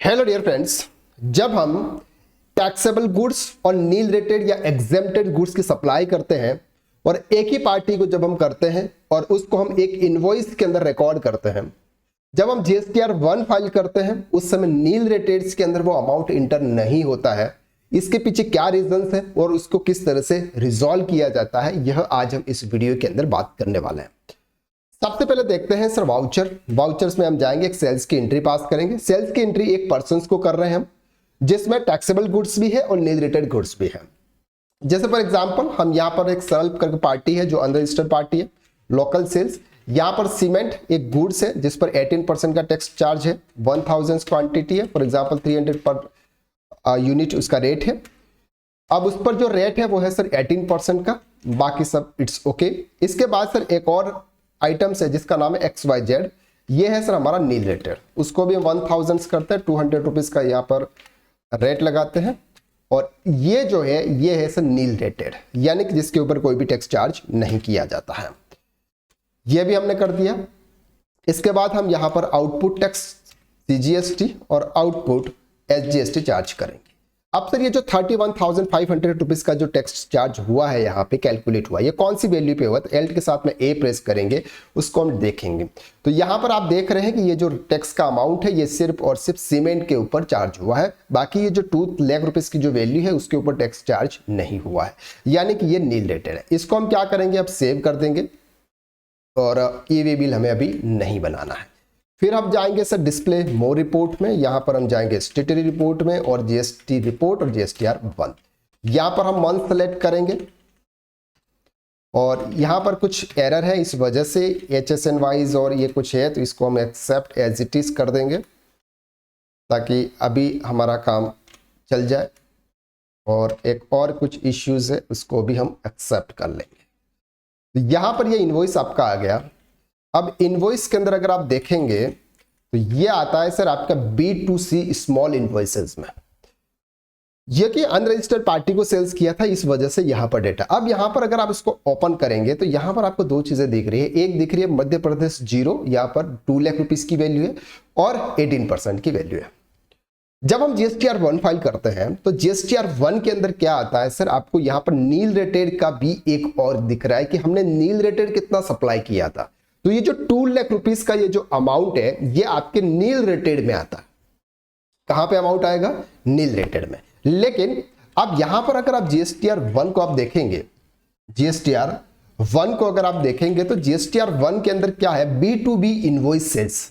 Hello dear friends, जब हम taxable goods और नील रेटेड या एग्जेम्प्टेड गुड्स की सप्लाई करते हैं और एक ही पार्टी को जब हम करते हैं और उसको हम एक इनवॉइस के अंदर रिकॉर्ड करते हैं, जब हम जीएसटीआर 1 फाइल करते हैं उस समय नील रेटेड्स के अंदर वो अमाउंट इंटर नहीं होता है। इसके पीछे क्या रीजंस है और उसको किस तरह से रिजॉल्व किया जाता है, यह आज हम इस वीडियो के अंदर बात करने वाले हैं। सबसे पहले देखते हैं सर वाउचर्स में हम जाएंगे, एक सेल्स की एंट्री पास करेंगे। सेल्स की एंट्री एक पर्सन को कर रहे हैं हम, जिसमें टैक्सेबल गुड्स भी है और नील रेटेड गुड्स भी है। जैसे फॉर एग्जांपल हम यहाँ पर एक सरल करके पार्टी है जो अनरजिस्टर्ड पार्टी है, लोकल सेल्स। यहाँ पर सीमेंट एक गुड्स है जिस पर 18% का टैक्स चार्ज है, 1000 क्वांटिटी है, फॉर एग्जाम्पल 300 पर यूनिट उसका रेट है। अब उस पर जो रेट है वो है सर 18% का, बाकी सब इट्स ओके। इसके बाद सर एक और आइटम्स है जिसका नाम है XYZ, ये है सर हमारा नील रेटेड, उसको भी 1000 करते हैं, 200 रुपीज का यहाँ पर रेट लगाते हैं। और ये जो है ये है सर नील रेटेड, यानी कि जिसके ऊपर कोई भी टैक्स चार्ज नहीं किया जाता है। ये भी हमने कर दिया। इसके बाद हम यहाँ पर आउटपुट टैक्स CGST और आउटपुट SGST चार्ज करेंगे। अब सर ये जो 31,500 रुपीज का जो टैक्स चार्ज हुआ है यहाँ पे कैलकुलेट हुआ, ये कौन सी वैल्यू पे हुआ? तो एल्ट के साथ में A प्रेस करेंगे, उसको हम देखेंगे। तो यहाँ पर आप देख रहे हैं कि ये जो टैक्स का अमाउंट है ये सिर्फ और सिर्फ सीमेंट के ऊपर चार्ज हुआ है, बाकी ये जो 2 लाख रुपीज की जो वैल्यू है उसके ऊपर टैक्स चार्ज नहीं हुआ है, यानी कि ये नील रेटेड है। इसको हम क्या करेंगे, अब सेव कर देंगे और ये बिल हमें अभी नहीं बनाना है। फिर हम जाएंगे सर डिस्प्ले मोर रिपोर्ट में, यहां पर हम जाएंगे स्टेटरी रिपोर्ट में और जीएसटी रिपोर्ट और GSTR 1। यहां पर हम मंथ सेलेक्ट करेंगे और यहां पर कुछ एरर है, इस वजह से HSN वाइज और ये कुछ है, तो इसको हम एक्सेप्ट एज इट इज कर देंगे ताकि अभी हमारा काम चल जाए। और एक और कुछ इश्यूज है उसको भी हम एक्सेप्ट कर लेंगे। यहां पर ये इनवॉइस आपका आ गया। अब इनवॉइस के अंदर अगर आप देखेंगे तो ये आता है सर आपका B2C स्मॉल इनवॉइसेस में, ये कि अनरजिस्टर्ड पार्टी को सेल्स किया था, इस वजह से यहां पर डेटा। अब यहां पर अगर आप इसको ओपन करेंगे तो यहां पर आपको दो चीजें दिख रही है। एक दिख रही है मध्य प्रदेश 0, यहां पर 2 लाख रुपीस की वैल्यू है और 18% की वैल्यू है। जब हम GSTR 1 फाइल करते हैं तो GSTR 1 के अंदर क्या आता है सर, आपको यहां पर नील रेटेड का भी एक और दिख रहा है कि हमने नील रेटेड कितना सप्लाई किया था। तो ये जो 2 लाख रुपीस का ये जो अमाउंट है ये आपके नील रेटेड में आता है। कहां पे अमाउंट आएगा? नील रेटेड में। लेकिन अब यहां पर अगर आप GSTR 1 को आप देखेंगे, GSTR 1 को अगर आप देखेंगे तो GSTR 1 के अंदर क्या है, B2B इनवॉइस सेल्स,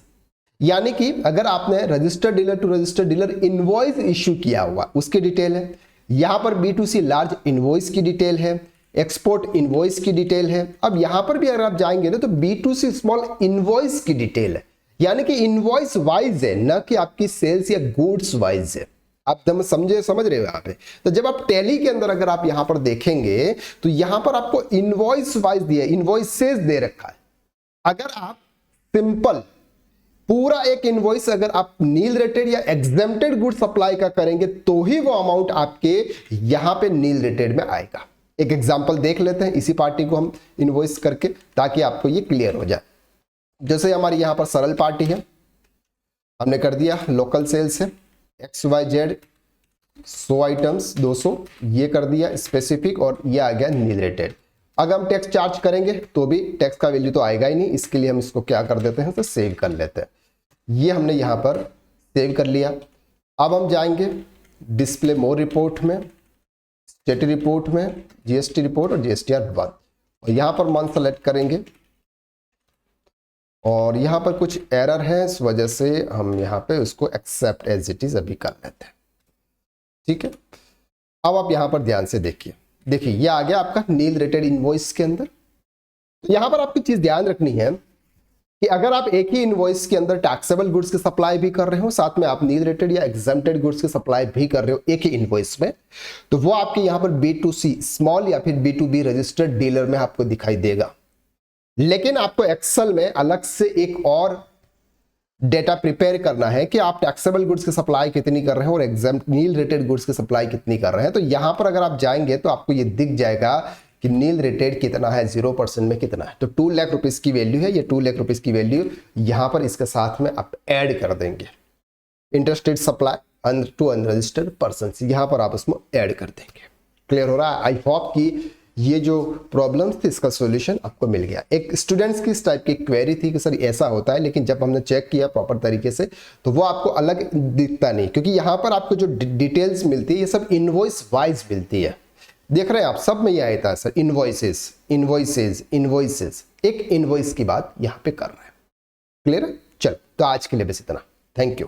यानी कि अगर आपने registered dealer to registered dealer invoice issue किया हुआ उसकी डिटेल है। यहां पर B2C लार्ज इनवॉइस की डिटेल है, एक्सपोर्ट इनवॉइस की डिटेल है। अब यहां पर भी अगर आप जाएंगे ना तो B2C स्मॉल इनवॉइस की डिटेल है, यानी कि इनवॉइस वाइज है, ना कि आपकी सेल्स या गुड्स वाइज है। आप समझ रहे हो यहाँ पे? तो जब आप टैली के अंदर अगर आप यहां पर देखेंगे तो यहां पर आपको इनवॉइस वाइज दिया, इनवॉइसेस दे रखा है। अगर आप सिंपल पूरा एक इनवॉइस अगर आप नील रेटेड या एग्जेम्प्टेड गुड सप्लाई का करेंगे तो ही वो अमाउंट आपके यहां पे नील रेटेड में आएगा। एक एग्जांपल देख लेते हैं इसी पार्टी को हम इनवॉइस करके, ताकि आपको ये क्लियर हो जाए। जैसे हमारी यहां पर सरल पार्टी है, हमने कर दिया लोकल सेल्स है, XYZ 100 आइटम्स 200, ये कर दिया स्पेसिफिक और ये आ गया नील रेटेड। अगर हम टैक्स चार्ज करेंगे तो भी टैक्स का वैल्यू तो आएगा ही नहीं, इसके लिए हम इसको क्या कर देते हैं तो सेव कर लेते हैं। ये हमने यहां पर सेव कर लिया। अब हम जाएंगे डिस्प्ले मोर रिपोर्ट में, स्टेट रिपोर्ट में, GST रिपोर्ट और GSTR 1 और यहां पर मंथ सेलेक्ट करेंगे और यहां पर कुछ एरर है, इस वजह से हम यहां पे उसको एक्सेप्ट एज इट इज अभी कर लेते हैं। ठीक है, अब आप यहां पर ध्यान से देखिए, ये आ गया आपका नील रेटेड इनवॉइस के अंदर। तो यहां पर आपकी चीज ध्यान रखनी है कि अगर आप एक ही इनवॉइस के अंदर टैक्सेबल गुड्स की सप्लाई भी कर रहे हो, साथ में आप नील रेटेड या एग्जेम्प्टेड गुड्स की सप्लाई भी कर रहे हो एक ही इनवॉइस में, तो वो आपके यहां पर B2C स्मॉल या फिर B2B रजिस्टर्ड डीलर में आपको दिखाई देगा। लेकिन आपको एक्सेल में अलग से एक और डेटा प्रिपेयर करना है कि आप टैक्सेबल गुड्स की सप्लाई कितनी कर रहे हैं और एग्जेम्प्ट नील रेटेड गुड्स की सप्लाई कितनी कर रहे हैं। तो यहां पर अगर आप जाएंगे तो आपको ये दिख जाएगा कि नील रेटेड कितना है, 0% में कितना है। तो 2 लाख रुपीस की वैल्यू है, ये 2 लाख रुपीस की वैल्यू यहां पर इसके साथ में आप ऐड कर देंगे। Interstate supply to unregistered person, यहाँ पर आप उसमें ऐड कर देंगे। क्लियर हो रहा है? आई होप कि ये जो प्रॉब्लम्स थी इसका सॉल्यूशन आपको मिल गया। एक स्टूडेंट्स की इस टाइप की क्वेरी थी कि सर ऐसा होता है, लेकिन जब हमने चेक किया प्रॉपर तरीके से तो वो आपको अलग दिखता नहीं, क्योंकि यहाँ पर आपको जो डिटेल्स मिलती है ये सब इनवॉइस वाइज मिलती है। देख रहे हैं आप, सब में ये आता है सर, इनवॉइसेस इनवॉइसेस इनवॉइसेस, एक इनवॉइस की बात यहाँ पे कर रहे हैं। क्लियर है? चलो, तो आज के लिए बस इतना। Thank you.